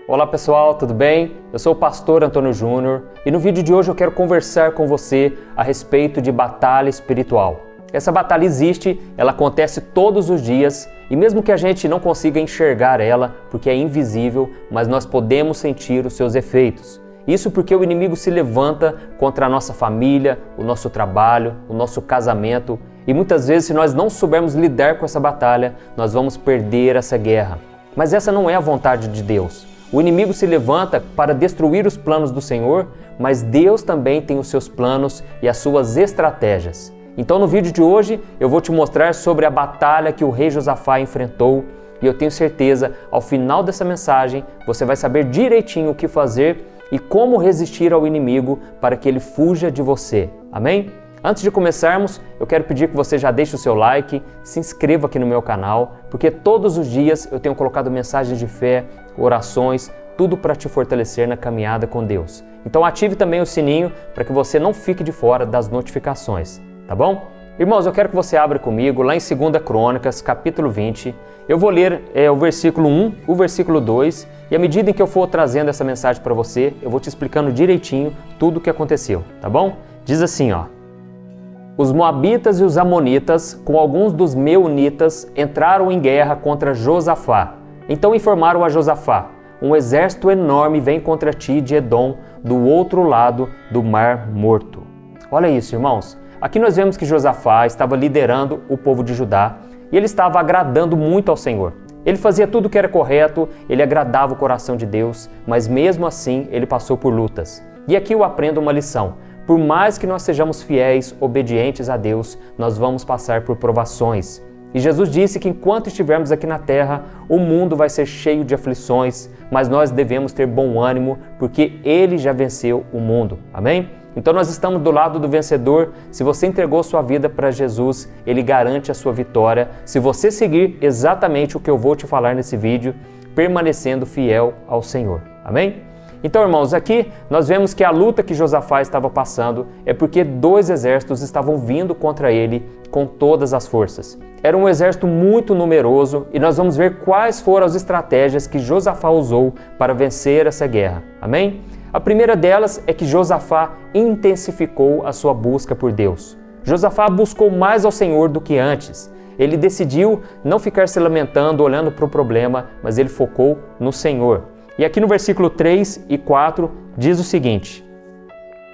Olá pessoal, tudo bem? Eu sou o pastor Antônio Júnior e no vídeo de hoje eu quero conversar com você a respeito de batalha espiritual. Essa batalha existe, ela acontece todos os dias e mesmo que a gente não consiga enxergar ela, porque é invisível, mas nós podemos sentir os seus efeitos. Isso porque o inimigo se levanta contra a nossa família, o nosso trabalho, o nosso casamento e muitas vezes se nós não soubermos lidar com essa batalha, nós vamos perder essa guerra. Mas essa não é a vontade de Deus. O inimigo se levanta para destruir os planos do Senhor, mas Deus também tem os seus planos e as suas estratégias. Então no vídeo de hoje eu vou te mostrar sobre a batalha que o rei Josafá enfrentou e eu tenho certeza, ao final dessa mensagem, você vai saber direitinho o que fazer e como resistir ao inimigo para que ele fuja de você. Amém? Antes de começarmos, eu quero pedir que você já deixe o seu like, se inscreva aqui no meu canal, porque todos os dias eu tenho colocado mensagens de fé, orações, tudo para te fortalecer na caminhada com Deus. Então ative também o sininho para que você não fique de fora das notificações, tá bom? Irmãos, eu quero que você abra comigo lá em 2 Crônicas, capítulo 20. Eu vou ler o versículo 1, o versículo 2, e à medida em que eu for trazendo essa mensagem para você, eu vou te explicando direitinho tudo o que aconteceu, tá bom? Diz assim, ó. Os Moabitas e os Amonitas, com alguns dos Meunitas, entraram em guerra contra Josafá. Então informaram a Josafá: um exército enorme vem contra ti de Edom, do outro lado do Mar Morto. Olha isso, irmãos. Aqui nós vemos que Josafá estava liderando o povo de Judá e ele estava agradando muito ao Senhor. Ele fazia tudo o que era correto, ele agradava o coração de Deus, mas mesmo assim ele passou por lutas. E aqui eu aprendo uma lição. Por mais que nós sejamos fiéis, obedientes a Deus, nós vamos passar por provações. E Jesus disse que enquanto estivermos aqui na terra, o mundo vai ser cheio de aflições, mas nós devemos ter bom ânimo, porque Ele já venceu o mundo. Amém? Então nós estamos do lado do vencedor. Se você entregou sua vida para Jesus, Ele garante a sua vitória. Se você seguir exatamente o que eu vou te falar nesse vídeo, permanecendo fiel ao Senhor. Amém? Então, irmãos, aqui nós vemos que a luta que Josafá estava passando é porque dois exércitos estavam vindo contra ele com todas as forças. Era um exército muito numeroso e nós vamos ver quais foram as estratégias que Josafá usou para vencer essa guerra. Amém? A primeira delas é que Josafá intensificou a sua busca por Deus. Josafá buscou mais ao Senhor do que antes. Ele decidiu não ficar se lamentando, olhando para o problema, mas ele focou no Senhor. E aqui no versículo 3 e 4 diz o seguinte: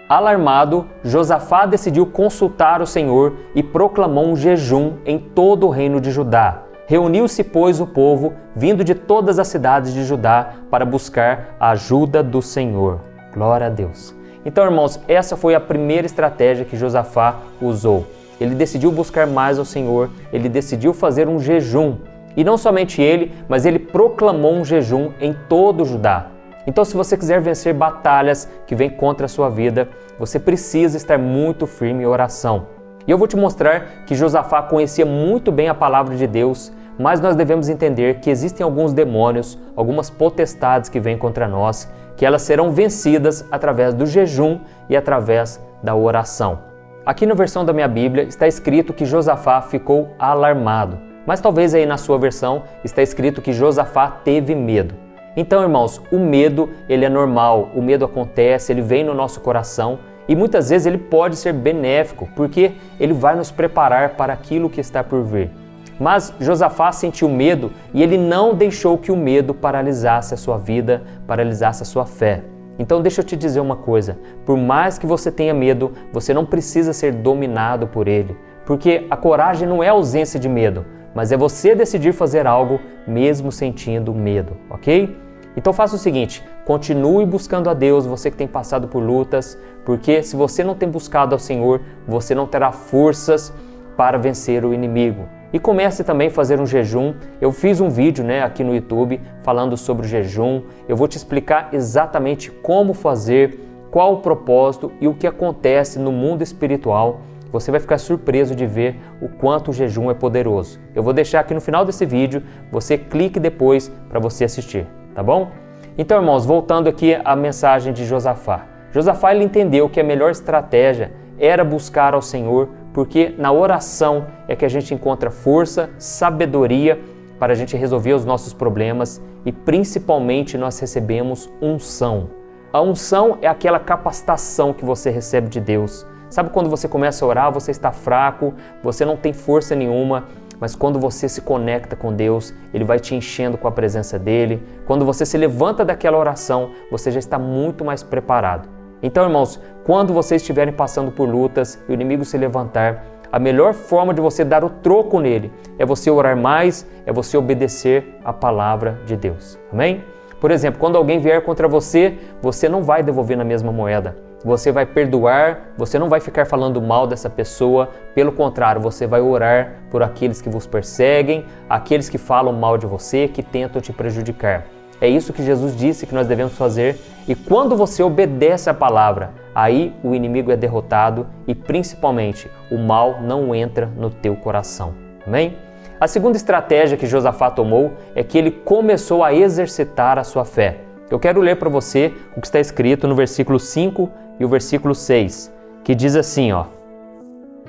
alarmado, Josafá decidiu consultar o Senhor e proclamou um jejum em todo o reino de Judá. Reuniu-se, pois, o povo, vindo de todas as cidades de Judá, para buscar a ajuda do Senhor. Glória a Deus. Então, irmãos, essa foi a primeira estratégia que Josafá usou. Ele decidiu buscar mais ao Senhor, ele decidiu fazer um jejum. E não somente ele, mas ele proclamou um jejum em todo o Judá. Então, se você quiser vencer batalhas que vêm contra a sua vida, você precisa estar muito firme em oração. E eu vou te mostrar que Josafá conhecia muito bem a palavra de Deus, mas nós devemos entender que existem alguns demônios, algumas potestades que vêm contra nós, que elas serão vencidas através do jejum e através da oração. Aqui na versão da minha Bíblia está escrito que Josafá ficou alarmado. Mas talvez aí na sua versão está escrito que Josafá teve medo. Então, irmãos, o medo ele é normal, o medo acontece, ele vem no nosso coração e muitas vezes ele pode ser benéfico, porque ele vai nos preparar para aquilo que está por vir. Mas Josafá sentiu medo e ele não deixou que o medo paralisasse a sua vida, paralisasse a sua fé. Então deixa eu te dizer uma coisa, por mais que você tenha medo, você não precisa ser dominado por ele, porque a coragem não é ausência de medo, mas é você decidir fazer algo mesmo sentindo medo, ok? Então faça o seguinte, continue buscando a Deus, você que tem passado por lutas, porque se você não tem buscado ao Senhor, você não terá forças para vencer o inimigo. E comece também a fazer um jejum. Eu fiz um vídeo aqui no YouTube falando sobre o jejum. Eu vou te explicar exatamente como fazer, qual o propósito e o que acontece no mundo espiritual. Você vai ficar surpreso de ver o quanto o jejum é poderoso. Eu vou deixar aqui no final desse vídeo, você clique depois para você assistir, tá bom? Então, irmãos, voltando aqui à mensagem de Josafá. Josafá ele entendeu que a melhor estratégia era buscar ao Senhor, porque na oração é que a gente encontra força, sabedoria para a gente resolver os nossos problemas e principalmente nós recebemos unção. A unção é aquela capacitação que você recebe de Deus. Sabe quando você começa a orar, você está fraco, você não tem força nenhuma, mas quando você se conecta com Deus, Ele vai te enchendo com a presença dEle. Quando você se levanta daquela oração, você já está muito mais preparado. Então, irmãos, quando vocês estiverem passando por lutas e o inimigo se levantar, a melhor forma de você dar o troco nele é você orar mais, é você obedecer a palavra de Deus. Amém? Por exemplo, quando alguém vier contra você, você não vai devolver na mesma moeda. Você vai perdoar, você não vai ficar falando mal dessa pessoa. Pelo contrário, você vai orar por aqueles que vos perseguem, aqueles que falam mal de você, que tentam te prejudicar. É isso que Jesus disse que nós devemos fazer. E quando você obedece a palavra, aí o inimigo é derrotado e principalmente o mal não entra no teu coração. Amém? A segunda estratégia que Josafá tomou é que ele começou a exercitar a sua fé. Eu quero ler para você o que está escrito no versículo 5 e o versículo 6, que diz assim,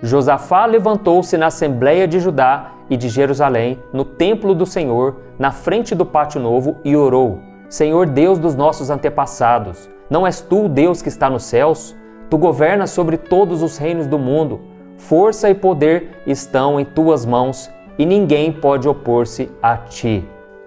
Josafá levantou-se na Assembleia de Judá e de Jerusalém, no templo do Senhor, na frente do pátio novo, e orou: Senhor Deus dos nossos antepassados, não és tu o Deus que está nos céus? Tu governas sobre todos os reinos do mundo. Força e poder estão em tuas mãos, e ninguém pode opor-se a ti.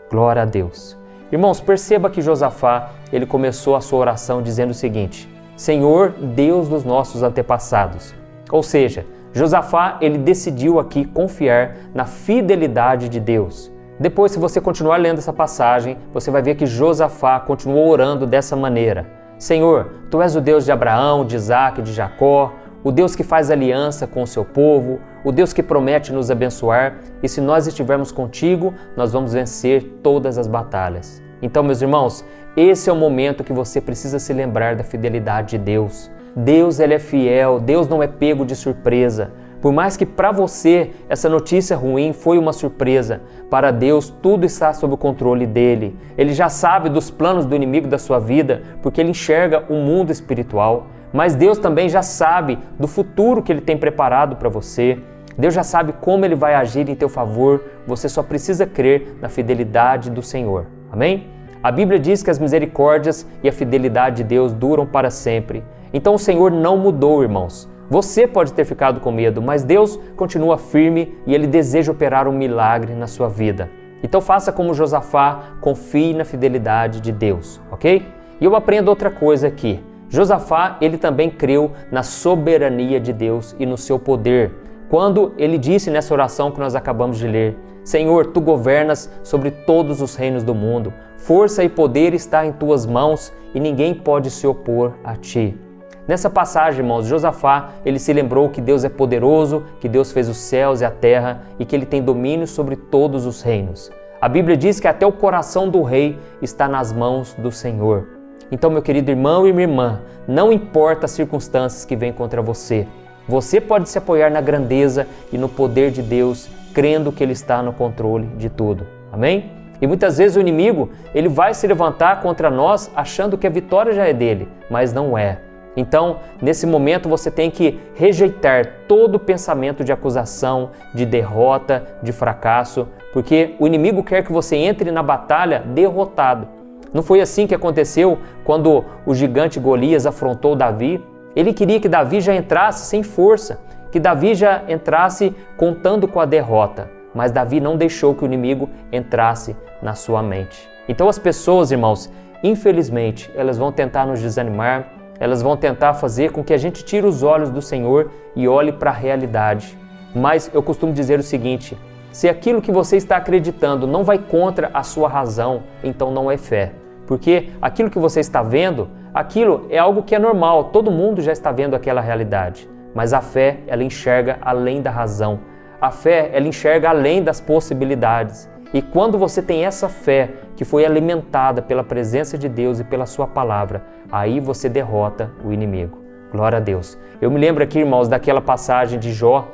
Glória a Deus. Irmãos, perceba que Josafá, ele começou a sua oração dizendo o seguinte: Senhor Deus dos nossos antepassados. Ou seja, Josafá, ele decidiu aqui confiar na fidelidade de Deus. Depois, se você continuar lendo essa passagem, você vai ver que Josafá continuou orando dessa maneira: Senhor, Tu és o Deus de Abraão, de Isaac, de Jacó, o Deus que faz aliança com o seu povo, o Deus que promete nos abençoar, e se nós estivermos contigo, nós vamos vencer todas as batalhas. Então, meus irmãos, esse é o momento que você precisa se lembrar da fidelidade de Deus. Deus, Ele é fiel, Deus não é pego de surpresa. Por mais que para você essa notícia ruim foi uma surpresa, para Deus tudo está sob o controle dEle. Ele já sabe dos planos do inimigo da sua vida, porque Ele enxerga o mundo espiritual. Mas Deus também já sabe do futuro que Ele tem preparado para você. Deus já sabe como Ele vai agir em teu favor. Você só precisa crer na fidelidade do Senhor. Amém? A Bíblia diz que as misericórdias e a fidelidade de Deus duram para sempre. Então o Senhor não mudou, irmãos. Você pode ter ficado com medo, mas Deus continua firme e Ele deseja operar um milagre na sua vida. Então faça como Josafá, confie na fidelidade de Deus, ok? E eu aprendo outra coisa aqui. Josafá, ele também creu na soberania de Deus e no seu poder. Quando ele disse nessa oração que nós acabamos de ler: Senhor, Tu governas sobre todos os reinos do mundo. Força e poder está em Tuas mãos e ninguém pode se opor a Ti. Nessa passagem, irmãos, Josafá, ele se lembrou que Deus é poderoso, que Deus fez os céus e a terra e que Ele tem domínio sobre todos os reinos. A Bíblia diz que até o coração do rei está nas mãos do Senhor. Então, meu querido irmão e minha irmã, não importa as circunstâncias que vêm contra você, você pode se apoiar na grandeza e no poder de Deus, crendo que Ele está no controle de tudo. Amém? E muitas vezes o inimigo, ele vai se levantar contra nós achando que a vitória já é dele, mas não é. Então, nesse momento você tem que rejeitar todo pensamento de acusação, de derrota, de fracasso, porque o inimigo quer que você entre na batalha derrotado. Não foi assim que aconteceu quando o gigante Golias afrontou Davi? Ele queria que Davi já entrasse sem força, que Davi já entrasse contando com a derrota. Mas Davi não deixou que o inimigo entrasse na sua mente. Então as pessoas, irmãos, infelizmente, elas vão tentar nos desanimar, elas vão tentar fazer com que a gente tire os olhos do Senhor e olhe para a realidade. Mas eu costumo dizer o seguinte: se aquilo que você está acreditando não vai contra a sua razão, então não é fé. Porque aquilo que você está vendo, aquilo é algo que é normal, todo mundo já está vendo aquela realidade. Mas a fé, ela enxerga além da razão. A fé, ela enxerga além das possibilidades. E quando você tem essa fé que foi alimentada pela presença de Deus e pela sua palavra, aí você derrota o inimigo. Glória a Deus. Eu me lembro aqui, irmãos, daquela passagem de Jó.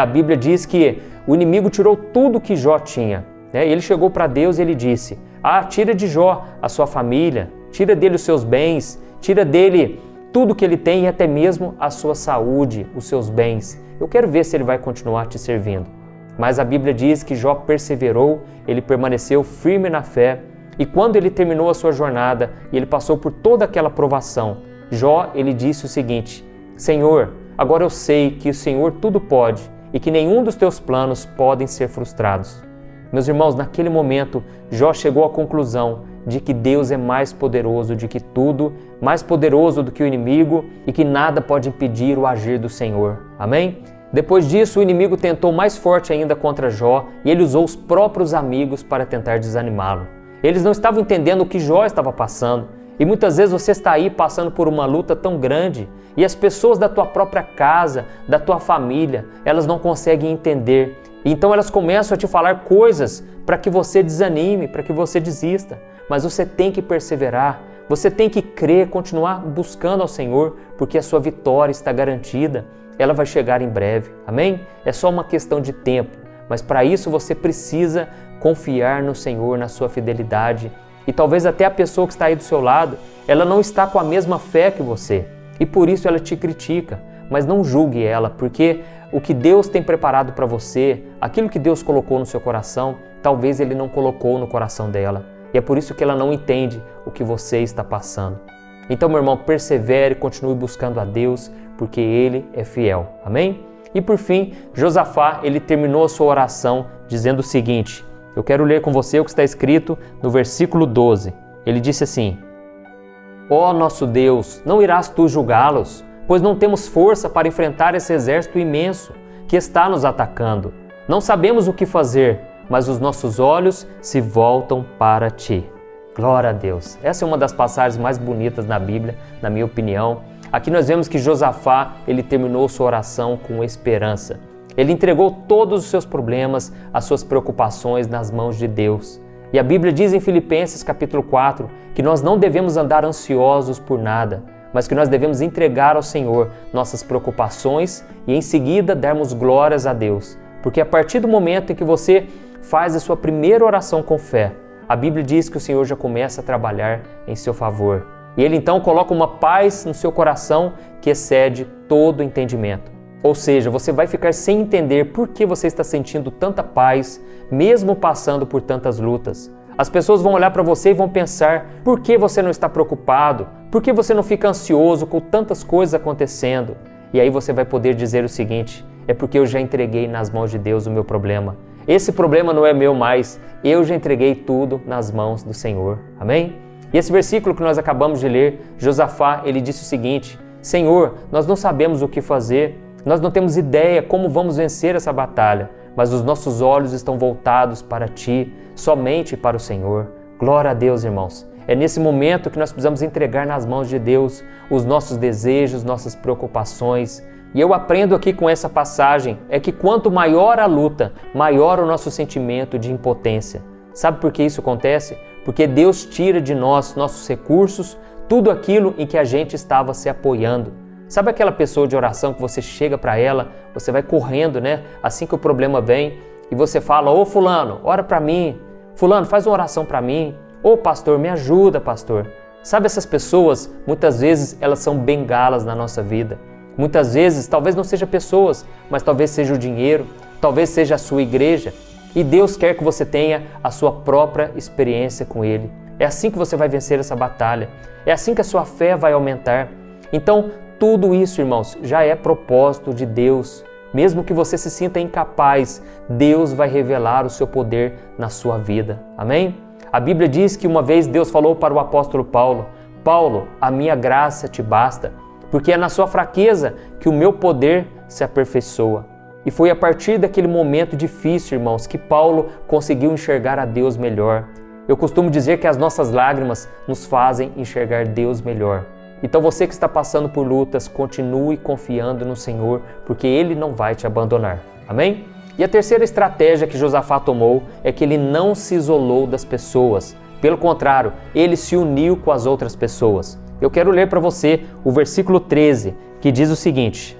A Bíblia diz que o inimigo tirou tudo que Jó tinha. Ele chegou para Deus e ele disse: tira de Jó a sua família, tira dele os seus bens, tira dele tudo que ele tem e até mesmo a sua saúde, os seus bens. Eu quero ver se ele vai continuar te servindo. Mas a Bíblia diz que Jó perseverou, ele permaneceu firme na fé, e quando ele terminou a sua jornada e ele passou por toda aquela provação, Jó, ele disse o seguinte: Senhor, agora eu sei que o Senhor tudo pode e que nenhum dos teus planos podem ser frustrados. Meus irmãos, naquele momento, Jó chegou à conclusão de que Deus é mais poderoso do que tudo, mais poderoso do que o inimigo e que nada pode impedir o agir do Senhor. Amém? Depois disso, o inimigo tentou mais forte ainda contra Jó e ele usou os próprios amigos para tentar desanimá-lo. Eles não estavam entendendo o que Jó estava passando. E muitas vezes você está aí passando por uma luta tão grande e as pessoas da tua própria casa, da tua família, elas não conseguem entender. Então elas começam a te falar coisas para que você desanime, para que você desista. Mas você tem que perseverar, você tem que crer, continuar buscando ao Senhor, porque a sua vitória está garantida. Ela vai chegar em breve, amém? É só uma questão de tempo, mas para isso você precisa confiar no Senhor, na sua fidelidade. E talvez até a pessoa que está aí do seu lado, ela não está com a mesma fé que você, e por isso ela te critica, mas não julgue ela, porque o que Deus tem preparado para você, aquilo que Deus colocou no seu coração, talvez Ele não colocou no coração dela, e é por isso que ela não entende o que você está passando. Então, meu irmão, persevere e continue buscando a Deus, porque Ele é fiel. Amém? E por fim, Josafá, ele terminou a sua oração dizendo o seguinte, eu quero ler com você o que está escrito no versículo 12. Ele disse assim: Ó nosso Deus, não irás tu julgá-los, pois não temos força para enfrentar esse exército imenso que está nos atacando. Não sabemos o que fazer, mas os nossos olhos se voltam para ti. Glória a Deus. Essa é uma das passagens mais bonitas na Bíblia, na minha opinião. Aqui nós vemos que Josafá, ele terminou sua oração com esperança. Ele entregou todos os seus problemas, as suas preocupações nas mãos de Deus. E a Bíblia diz em Filipenses capítulo 4 que nós não devemos andar ansiosos por nada, mas que nós devemos entregar ao Senhor nossas preocupações e em seguida darmos glórias a Deus. Porque a partir do momento em que você faz a sua primeira oração com fé, a Bíblia diz que o Senhor já começa a trabalhar em seu favor. E Ele então coloca uma paz no seu coração que excede todo entendimento. Ou seja, você vai ficar sem entender por que você está sentindo tanta paz, mesmo passando por tantas lutas. As pessoas vão olhar para você e vão pensar, por que você não está preocupado? Por que você não fica ansioso com tantas coisas acontecendo? E aí você vai poder dizer o seguinte, é porque eu já entreguei nas mãos de Deus o meu problema. Esse problema não é meu mais, eu já entreguei tudo nas mãos do Senhor. Amém? E esse versículo que nós acabamos de ler, Josafá, ele disse o seguinte, Senhor, nós não sabemos o que fazer, nós não temos ideia como vamos vencer essa batalha, mas os nossos olhos estão voltados para Ti, somente para o Senhor. Glória a Deus, irmãos. É nesse momento que nós precisamos entregar nas mãos de Deus os nossos desejos, nossas preocupações. E eu aprendo aqui com essa passagem, é que quanto maior a luta, maior o nosso sentimento de impotência. Sabe por que isso acontece? Porque Deus tira de nós nossos recursos, tudo aquilo em que a gente estava se apoiando. Sabe aquela pessoa de oração que você chega para ela, você vai correndo, né? Assim que o problema vem e você fala, ô fulano, ora para mim. Fulano, faz uma oração para mim. Ô pastor, me ajuda, pastor. Sabe essas pessoas, muitas vezes elas são bengalas na nossa vida. Muitas vezes, talvez não seja pessoas, mas talvez seja o dinheiro, talvez seja a sua igreja. E Deus quer que você tenha a sua própria experiência com Ele. É assim que você vai vencer essa batalha. É assim que a sua fé vai aumentar. Então, tudo isso, irmãos, já é propósito de Deus. Mesmo que você se sinta incapaz, Deus vai revelar o seu poder na sua vida. Amém? A Bíblia diz que uma vez Deus falou para o apóstolo Paulo, Paulo, a minha graça te basta, porque é na sua fraqueza que o meu poder se aperfeiçoa. E foi a partir daquele momento difícil, irmãos, que Paulo conseguiu enxergar a Deus melhor. Eu costumo dizer que as nossas lágrimas nos fazem enxergar Deus melhor. Então você que está passando por lutas, continue confiando no Senhor, porque Ele não vai te abandonar. Amém? E a terceira estratégia que Josafá tomou é que ele não se isolou das pessoas. Pelo contrário, ele se uniu com as outras pessoas. Eu quero ler para você o versículo 13, que diz o seguinte: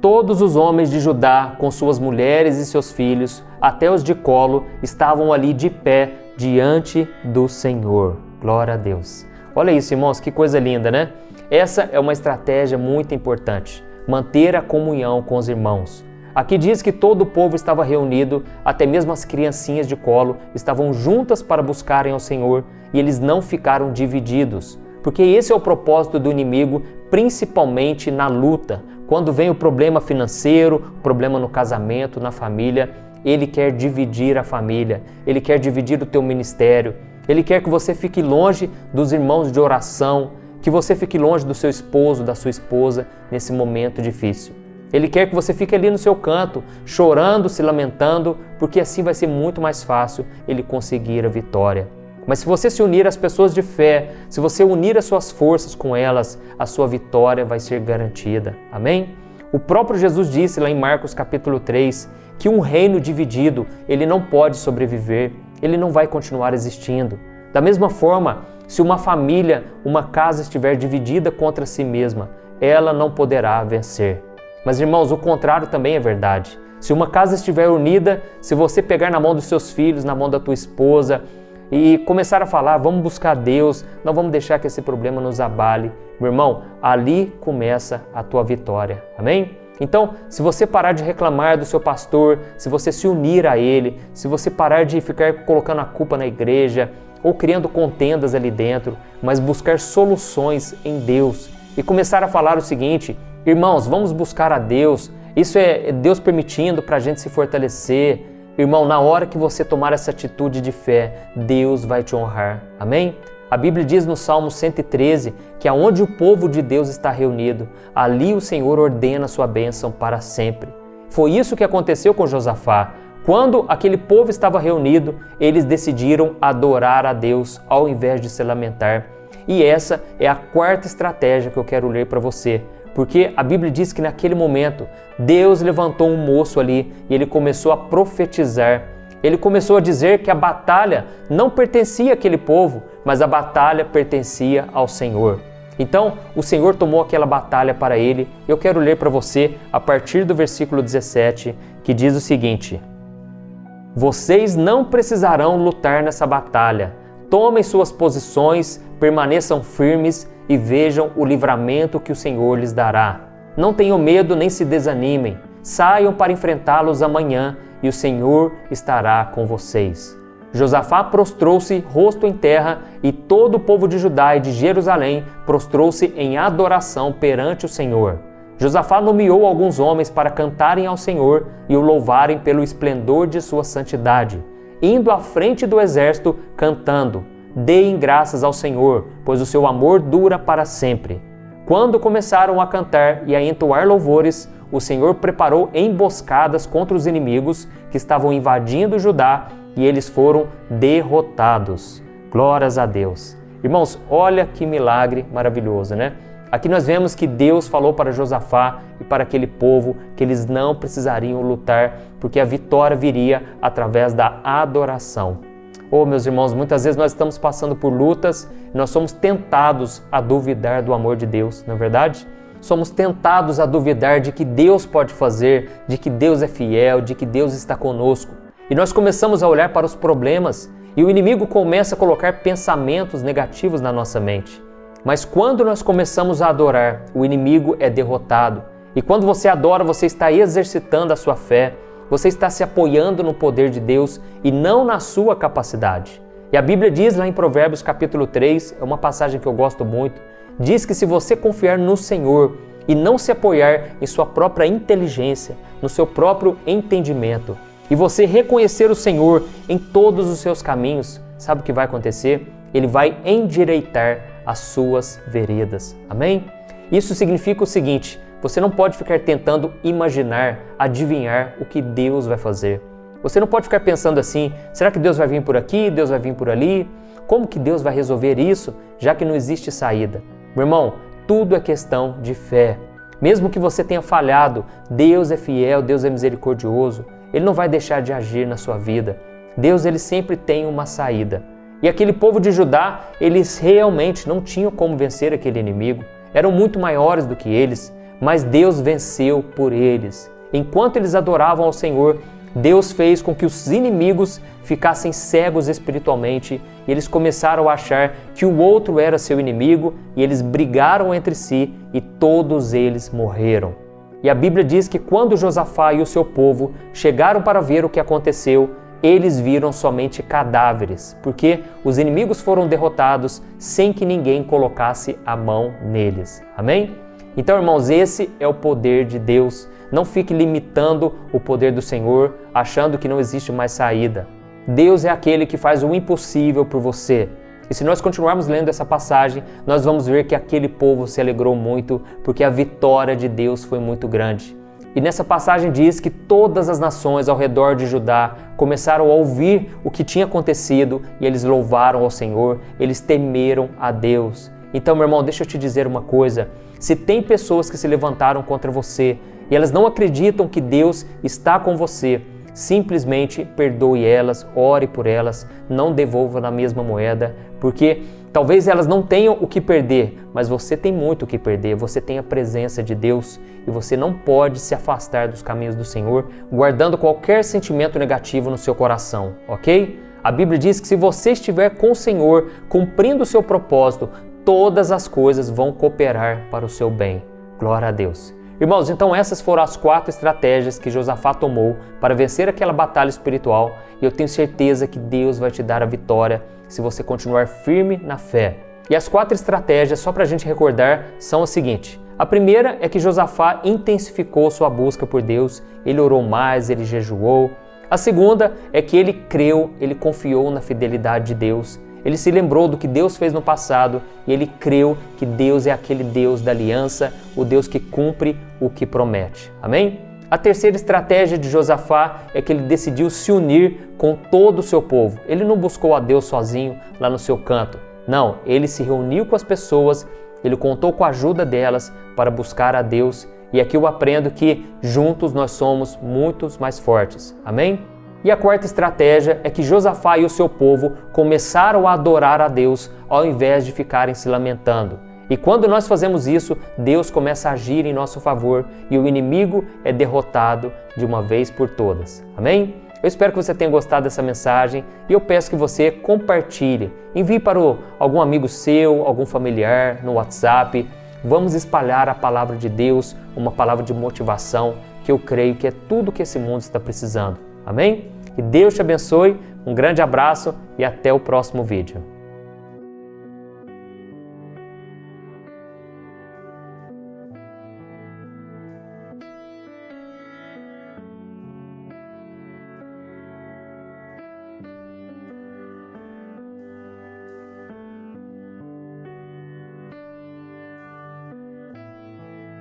Todos os homens de Judá, com suas mulheres e seus filhos, até os de colo, estavam ali de pé diante do Senhor. Glória a Deus. Olha isso, irmãos, que coisa linda, né? Essa é uma estratégia muito importante. Manter a comunhão com os irmãos. Aqui diz que todo o povo estava reunido, até mesmo as criancinhas de colo estavam juntas para buscarem ao Senhor e eles não ficaram divididos. Porque esse é o propósito do inimigo, principalmente na luta. Quando vem o problema financeiro, problema no casamento, na família, ele quer dividir a família, ele quer dividir o teu ministério, ele quer que você fique longe dos irmãos de oração, que você fique longe do seu esposo, da sua esposa nesse momento difícil. Ele quer que você fique ali no seu canto, chorando, se lamentando, porque assim vai ser muito mais fácil ele conseguir a vitória. Mas se você se unir às pessoas de fé, se você unir as suas forças com elas, a sua vitória vai ser garantida. Amém? O próprio Jesus disse lá em Marcos capítulo 3 que um reino dividido, ele não pode sobreviver, ele não vai continuar existindo. Da mesma forma, se uma família, uma casa estiver dividida contra si mesma, ela não poderá vencer. Mas irmãos, o contrário também é verdade. Se uma casa estiver unida, se você pegar na mão dos seus filhos, na mão da tua esposa e começar a falar, vamos buscar Deus, não vamos deixar que esse problema nos abale, meu irmão, ali começa a tua vitória. Amém? Então, se você parar de reclamar do seu pastor, se você se unir a ele, se você parar de ficar colocando a culpa na igreja ou criando contendas ali dentro, mas buscar soluções em Deus e começar a falar o seguinte: irmãos, vamos buscar a Deus, isso é Deus permitindo para a gente se fortalecer. Irmão, na hora que você tomar essa atitude de fé, Deus vai te honrar. Amém? A Bíblia diz no Salmo 113 que aonde o povo de Deus está reunido, ali o Senhor ordena a sua bênção para sempre. Foi isso que aconteceu com Josafá. Quando aquele povo estava reunido, eles decidiram adorar a Deus ao invés de se lamentar. E essa é a quarta estratégia que eu quero ler para você. Porque a Bíblia diz que naquele momento, Deus levantou um moço ali e ele começou a profetizar. Ele começou a dizer que a batalha não pertencia àquele povo, mas a batalha pertencia ao Senhor. Então, o Senhor tomou aquela batalha para ele. Eu quero ler para você a partir do versículo 17, que diz o seguinte: vocês não precisarão lutar nessa batalha. Tomem suas posições, permaneçam firmes e vejam o livramento que o Senhor lhes dará. Não tenham medo nem se desanimem. Saiam para enfrentá-los amanhã e o Senhor estará com vocês. Josafá prostrou-se rosto em terra e todo o povo de Judá e de Jerusalém prostrou-se em adoração perante o Senhor. Josafá nomeou alguns homens para cantarem ao Senhor e o louvarem pelo esplendor de sua santidade, indo à frente do exército cantando: deem graças ao Senhor, pois o seu amor dura para sempre. Quando começaram a cantar e a entoar louvores, o Senhor preparou emboscadas contra os inimigos que estavam invadindo Judá e eles foram derrotados. Glórias a Deus. Irmãos, olha que milagre maravilhoso, né? Aqui nós vemos que Deus falou para Josafá e para aquele povo que eles não precisariam lutar, porque a vitória viria através da adoração. Oh, meus irmãos, muitas vezes nós estamos passando por lutas e nós somos tentados a duvidar do amor de Deus, não é verdade? Somos tentados a duvidar de que Deus pode fazer, de que Deus é fiel, de que Deus está conosco. E nós começamos a olhar para os problemas e o inimigo começa a colocar pensamentos negativos na nossa mente. Mas quando nós começamos a adorar, o inimigo é derrotado. E quando você adora, você está exercitando a sua fé, você está se apoiando no poder de Deus e não na sua capacidade. E a Bíblia diz lá em Provérbios capítulo 3, é uma passagem que eu gosto muito, diz que se você confiar no Senhor e não se apoiar em sua própria inteligência, no seu próprio entendimento, e você reconhecer o Senhor em todos os seus caminhos, sabe o que vai acontecer? Ele vai endireitar as suas veredas. Amém? Isso significa o seguinte: você não pode ficar tentando imaginar, adivinhar o que Deus vai fazer. Você não pode ficar pensando assim: será que Deus vai vir por aqui, Deus vai vir por ali? Como que Deus vai resolver isso, já que não existe saída? Meu irmão, tudo é questão de fé. Mesmo que você tenha falhado, Deus é fiel, Deus é misericordioso. Ele não vai deixar de agir na sua vida. Deus, ele sempre tem uma saída. E aquele povo de Judá, eles realmente não tinham como vencer aquele inimigo. Eram muito maiores do que eles, mas Deus venceu por eles. Enquanto eles adoravam ao Senhor, Deus fez com que os inimigos ficassem cegos espiritualmente e eles começaram a achar que o outro era seu inimigo e eles brigaram entre si e todos eles morreram. E a Bíblia diz que quando Josafá e o seu povo chegaram para ver o que aconteceu, eles viram somente cadáveres, porque os inimigos foram derrotados sem que ninguém colocasse a mão neles. Amém? Então, irmãos, esse é o poder de Deus. Não fique limitando o poder do Senhor, achando que não existe mais saída. Deus é aquele que faz o impossível por você. E se nós continuarmos lendo essa passagem, nós vamos ver que aquele povo se alegrou muito, porque a vitória de Deus foi muito grande. E nessa passagem diz que todas as nações ao redor de Judá começaram a ouvir o que tinha acontecido e eles louvaram ao Senhor, eles temeram a Deus. Então, meu irmão, deixa eu te dizer uma coisa. Se tem pessoas que se levantaram contra você e elas não acreditam que Deus está com você, simplesmente perdoe elas, ore por elas, não devolva na mesma moeda, porque talvez elas não tenham o que perder, mas você tem muito o que perder, você tem a presença de Deus e você não pode se afastar dos caminhos do Senhor, guardando qualquer sentimento negativo no seu coração, ok? A Bíblia diz que se você estiver com o Senhor, cumprindo o seu propósito, todas as coisas vão cooperar para o seu bem. Glória a Deus. Irmãos, então essas foram as 4 estratégias que Josafá tomou para vencer aquela batalha espiritual e eu tenho certeza que Deus vai te dar a vitória se você continuar firme na fé. E as 4 estratégias, só para a gente recordar, são as seguintes. A primeira é que Josafá intensificou sua busca por Deus, ele orou mais, ele jejuou. A segunda é que ele creu, ele confiou na fidelidade de Deus. Ele se lembrou do que Deus fez no passado e ele creu que Deus é aquele Deus da aliança, o Deus que cumpre o que promete. Amém? A terceira estratégia de Josafá é que ele decidiu se unir com todo o seu povo. Ele não buscou a Deus sozinho lá no seu canto. Não, ele se reuniu com as pessoas, ele contou com a ajuda delas para buscar a Deus. E aqui eu aprendo que juntos nós somos muitos mais fortes. Amém? E a quarta estratégia é que Josafá e o seu povo começaram a adorar a Deus ao invés de ficarem se lamentando. E quando nós fazemos isso, Deus começa a agir em nosso favor e o inimigo é derrotado de uma vez por todas. Amém? Eu espero que você tenha gostado dessa mensagem e eu peço que você compartilhe. Envie para algum amigo seu, algum familiar no WhatsApp. Vamos espalhar a palavra de Deus, uma palavra de motivação, que eu creio que é tudo que esse mundo está precisando. Amém? Que Deus te abençoe, um grande abraço e até o próximo vídeo.